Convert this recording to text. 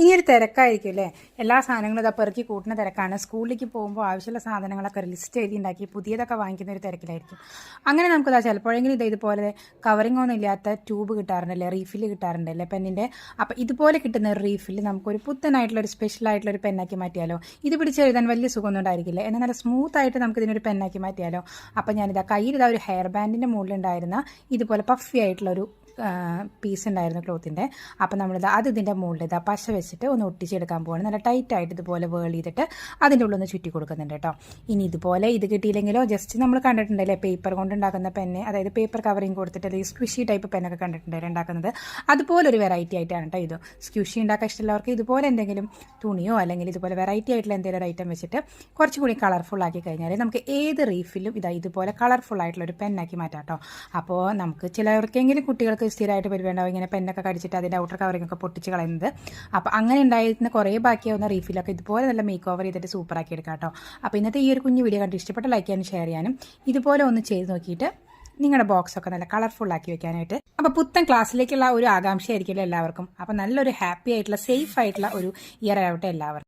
ഇനിയൊരു തിരക്കായിരിക്കും അല്ലേ? എല്ലാ സാധനങ്ങളും ഇതാ പെറുക്കി കൂട്ടുന്ന തിരക്കാണ്. സ്കൂളിലേക്ക് പോകുമ്പോൾ ആവശ്യമുള്ള സാധനങ്ങളൊക്കെ ഒരു ലിസ്റ്റ് എഴുതി ഉണ്ടാക്കി പുതിയതൊക്കെ വാങ്ങിക്കുന്ന ഒരു തിരക്കിലായിരിക്കും. അങ്ങനെ നമുക്കിതാ ചിലപ്പോഴെങ്കിലും ഇതുപോലെ കവറിംഗ് ഒന്നും ഇല്ലാത്ത ട്യൂബ് കിട്ടാറുണ്ടല്ലേ, റീഫില്ല് കിട്ടാറുണ്ടല്ലേ പെന്നിൻ്റെ. അപ്പോൾ ഇതുപോലെ കിട്ടുന്ന ഒരു റീഫില്ല് നമുക്കൊരു പുത്തനായിട്ടുള്ളൊരു സ്പെഷ്യലായിട്ടുള്ളൊരു പെന്നാക്കി മാറ്റിയാലോ? ഇത് പിടിച്ച് എഴുതാൻ വലിയ സുഖമൊന്നും ഉണ്ടായിരിക്കില്ല, എന്നാൽ നല്ല സ്മൂത്തായിട്ട് നമുക്കിതിനൊരു പെന്നാക്കി മാറ്റിയാലോ? അപ്പോൾ ഞാനിതാ കയ്യിലിതാ ഒരു ഹെയർ ബാൻഡിൻ്റെ മുകളിലുണ്ടായിരുന്ന ഇതുപോലെ പഫി ആയിട്ടുള്ളൊരു പീസ് ഉണ്ടായിരുന്നു ക്ലോത്തിൻ്റെ. അപ്പോൾ നമ്മളിത് ഇതിൻ്റെ മുകളിൽ ഇതാ പശ വെച്ചിട്ട് ഒന്ന് ഒട്ടിച്ചെടുക്കാൻ പോവാണ്. നല്ല ടൈറ്റായിട്ട് ഇതുപോലെ വേൾ ചെയ്തിട്ട് അതിൻ്റെ ഉള്ളിൽ ഒന്ന് ചുറ്റി കൊടുക്കുന്നുണ്ട് കേട്ടോ. ഇനി ഇതുപോലെ ഇത് കിട്ടിയില്ലെങ്കിലോ ജസ്റ്റ് നമ്മൾ കണ്ടിട്ടുണ്ടല്ലേ പേപ്പർ കൊണ്ട് ഉണ്ടാക്കുന്ന പെന്ന്, അതായത് പേപ്പർ കവറിങ് കൊടുത്തിട്ട് അല്ലെങ്കിൽ സ്ക്വിഷി ടൈപ്പ് പെന്നൊക്കെ കണ്ടിട്ടുണ്ടല്ലേ ഉണ്ടാക്കുന്നത്, അതുപോലെ ഒരു വെറൈറ്റി ആയിട്ടാണ് കേട്ടോ ഇത്. സ്ക്വിഷി ഉണ്ടാക്കാൻ ഇഷ്ടമുള്ളവർക്ക് ഇതുപോലെ എന്തെങ്കിലും തുണിയോ അല്ലെങ്കിൽ ഇതുപോലെ വെറൈറ്റി ആയിട്ടുള്ള എന്തെങ്കിലും ഒരു ഐറ്റം വെച്ചിട്ട് കുറച്ചുകൂടി കളർഫുൾ ആക്കി കഴിഞ്ഞാൽ നമുക്ക് ഏത് റീഫിലും ഇതുപോലെ കളർഫുൾ ആയിട്ടുള്ള ഒരു പെന്നാക്കി മാറ്റാം കേട്ടോ. അപ്പോൾ നമുക്ക് ചിലവർക്കെങ്കിലും കുട്ടികൾക്ക് സ്ഥിരമായിട്ട് പരിവേണ്ടാവും ഇങ്ങനെ പെന്നൊക്കെ കടിച്ചിട്ട് അതിൻ്റെ ഔട്ടർ കവറിംഗ് ഒക്കെ പൊട്ടിച്ച് കളയുന്നത്. അപ്പോൾ അങ്ങനെ ഉണ്ടായിരുന്ന കുറേ ബാക്കിയാവുന്ന റീഫിലൊക്കെ ഇതുപോലെ നല്ല മേക്ക് ഓവർ ചെയ്തിട്ട് സൂപ്പറാക്കി എടുക്കാം കേട്ടോ. അപ്പോൾ ഇന്നത്തെ ഈ ഒരു കുഞ്ഞു വീഡിയോ കണ്ട് ഇഷ്ടപ്പെട്ട ലൈക്ക് ചെയ്യാനും ഷെയർ ചെയ്യാനും ഇതുപോലെ ഒന്ന് ചെയ്ത് നോക്കിയിട്ട് നിങ്ങളുടെ ബോക്സൊക്കെ നല്ല കളർഫുൾ ആക്കി വെക്കാനായിട്ട്. അപ്പോൾ പുത്തൻ ക്ലാസ്സിലേക്കുള്ള ഒരു ആകാംക്ഷയായിരിക്കുമല്ലോ എല്ലാവർക്കും. അപ്പോൾ നല്ലൊരു ഹാപ്പി ആയിട്ടുള്ള സേഫ് ആയിട്ടുള്ള ഒരു ഇയർ ആവട്ടെ എല്ലാവർക്കും.